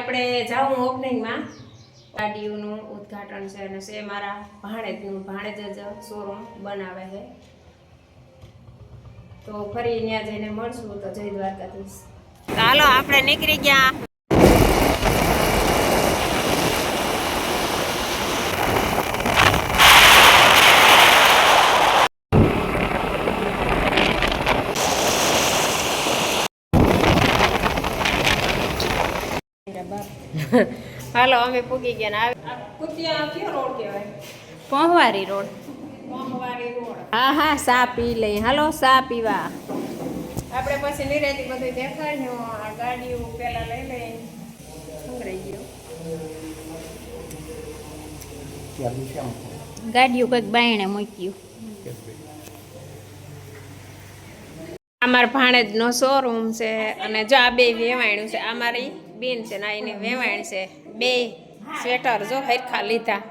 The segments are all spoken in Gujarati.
આપણે જાઉં ઓપનિંગમાં ગાડીઓનું ઉદ્ઘાટન છે અને છે મારા ભાણેજ જ શોરૂમ બનાવે છે તો ફરી ત્યાં જઈને મળશું તો જય દ્વારકાધીશ ચાલો આપણે નીકળી ગયા હાલો અમે પૂગી ગયા ને કુતિયા કયો રોડ કહેવાય પહોવારી રોડ હા હા સા પી લઈ હાલો સા પીવા આપણે પછી નિરાતી બધું દેખાડ્યું આ ગાડીઓ પેલા લઈ લઈ સંગ્રહી ગયો ગાડીઓ કંઈક બાયણે મૂક્યું અમારા ભાણેજનો શોરૂમ છે અને જો આ બે વેવાણ્યું છે આ મારી બેન છે ને એને વેવાણ છે બે સ્વેટર જો હરખા લીધા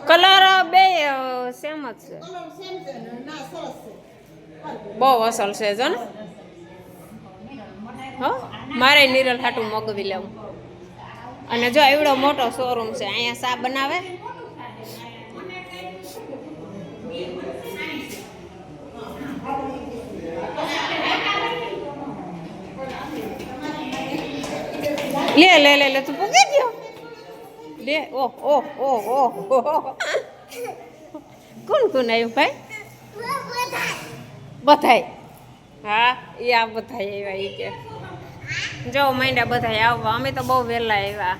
કલર બે સેમ જ છે બહુ અસલ છે જો ને હો મારે નિરલ હાટું મગવી લેવું અને જો એવડો મોટો શોરૂમ છે અહીંયા સા બનાવે લે લે લે લે તું પૂગી ગયો લે ઓહ ઓહ ઓહ ઓહ કોણ કોણ આવ્યું ભાઈ બધાય હા એ આ બધાય આવ્યા એ કે જો માંડ્યા બધાય આવવા અમે તો બહુ વહેલા આવ્યા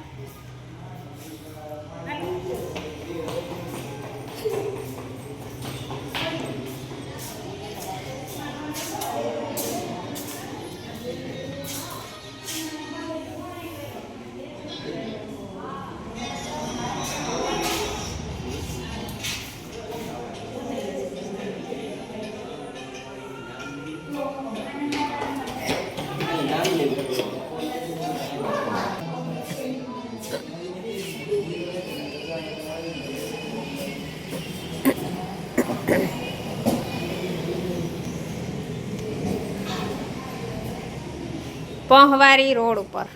પહોવારી રોડ ઉપર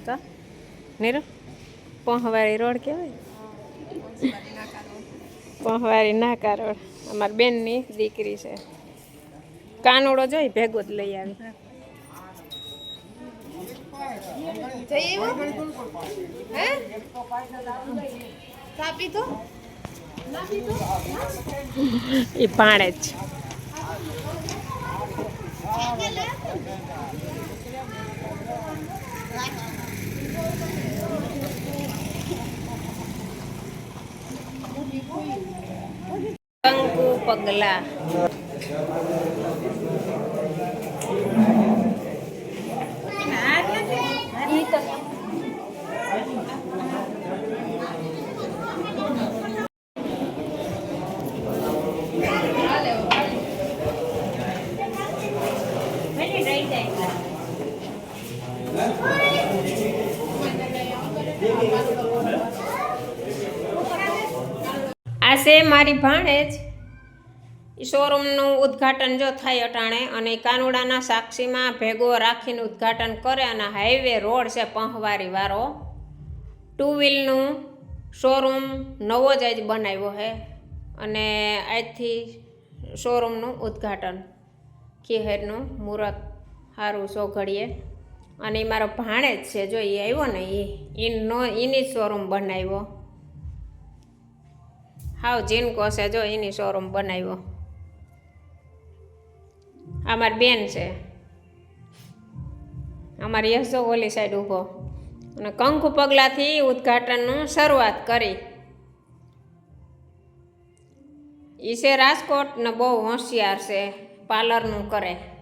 તો નીરુ પહોવારી રોડ કહેવાય પહોવારી નાકા રોડ અમારી બેનની દીકરી છે કાનોડો જોઈ ભેગો જ લઈ આવી એ પાણે જ કંકુ પગલા આ છે મારી ભાણેજ શોરૂમનું ઉદ્ઘાટન જો થાય અટાણે અને કાનુડાના સાક્ષીમાં ભેગો રાખીને ઉદ્ઘાટન કરે અને હાઈવે રોડ છે પહોવારી વાળો 2 વ્હીલનું શોરૂમ નવો જ આજ બનાવ્યો છે અને આજથી શોરૂમનું ઉદ્ઘાટન ખીહેરનું મુહૂર્ત સારું સોઘડીએ અને એ મારો ભાણેજ છે જો એ આવ્યો ને એની શોરૂમ બનાવ્યો હાવ જીનકો છે જો એની શોરૂમ બનાવ્યો અમારી બેન છે અમારી યશો ઓલી સાઈડ ઊભો અને કંકુ પગલાથી ઉદ્ઘાટનનું શરૂઆત કરી એ છે રાજકોટ ને બહુ હોશિયાર છે પાર્લરનું કરે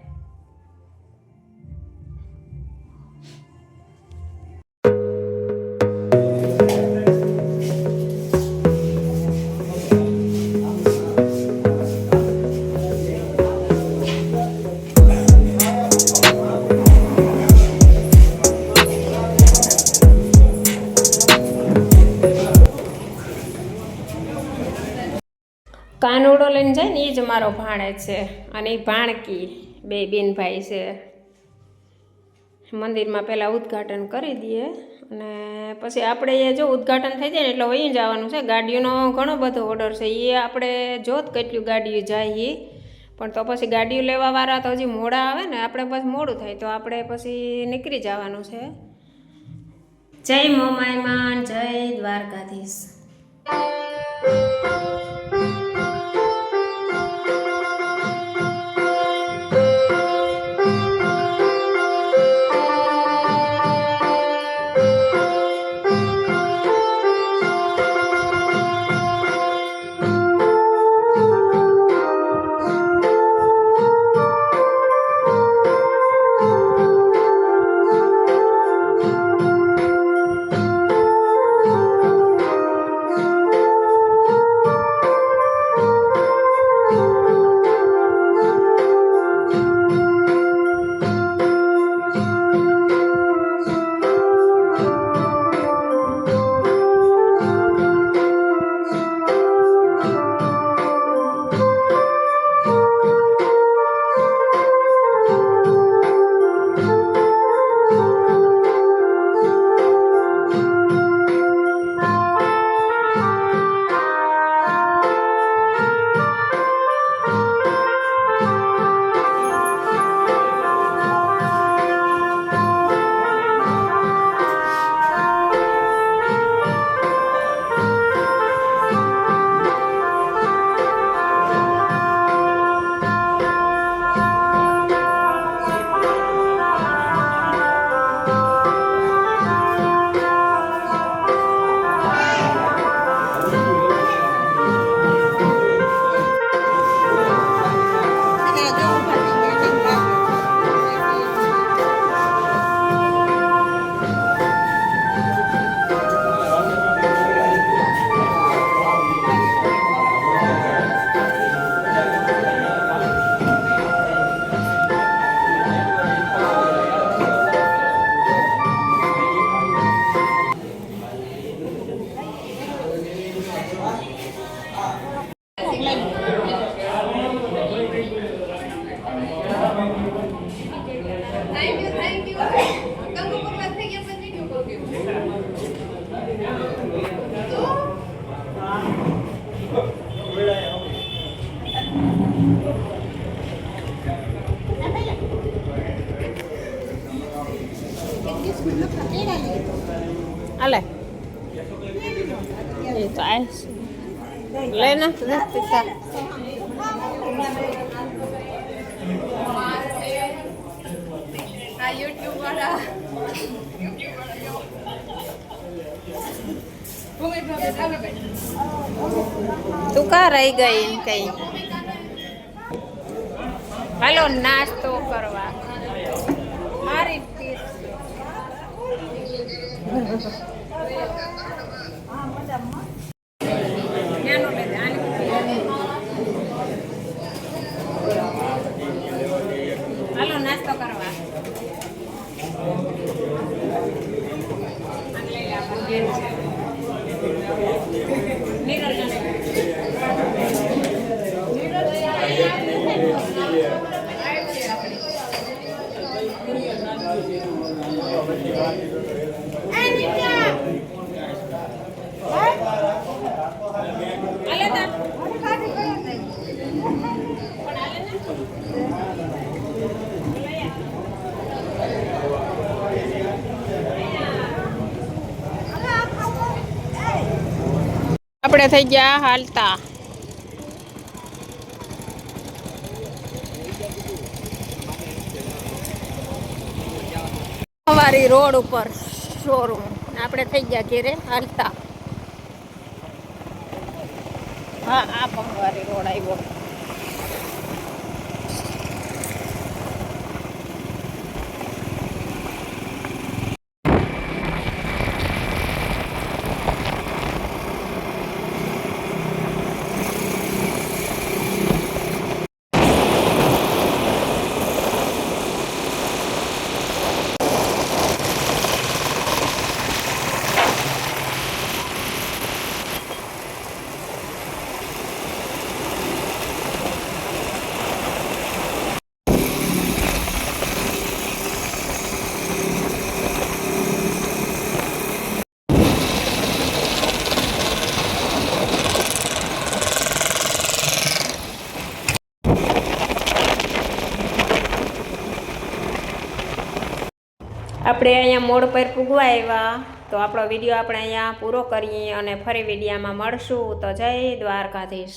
કાનુડો લઈને જાય ને એ જ મારો ભાણેજ છે અને એ ભાણકી બે બેનભાઈ છે મંદિરમાં પહેલાં ઉદ્ઘાટન કરી દઈએ અને પછી આપણે એ જો ઉદ્ઘાટન થઈ જાય ને એટલે વहीं જવાનું છે. ગાડીઓનો ઘણો બધો ઓર્ડર છે, એ આપણે જોત કેટલી ગાડીઓ જાય એ, પણ તો પછી ગાડીઓ લેવાવાળા તો હજી મોડા આવે ને, આપણે પછી મોડું થાય તો આપણે પછી નીકળી જવાનું છે. જય મોમાયમાં, જય Dwarkadhish. Alay. Itu es. Lena, kita. YouTube वाला તું કા રહી ગઈ કઈ? હાલો નાસ્તો કરવા. મારી હાલો નાસ્તો કરવા. આપણે થઈ ગયા હાલતા. સવારી રોડ ઉપર શોરૂમ, આપણે થઈ ગયા ઘેરે હાલતા. હા, આ પંગવારી રોડ આવ્યો. આપણે અહીંયા મોડ પર પૂગવા આવ્યા તો આપણો વિડીયો આપણે અહીંયા પૂરો કરીએ અને ફરી વિડીયામાં મળશું. તો જય દ્વારકાધીશ.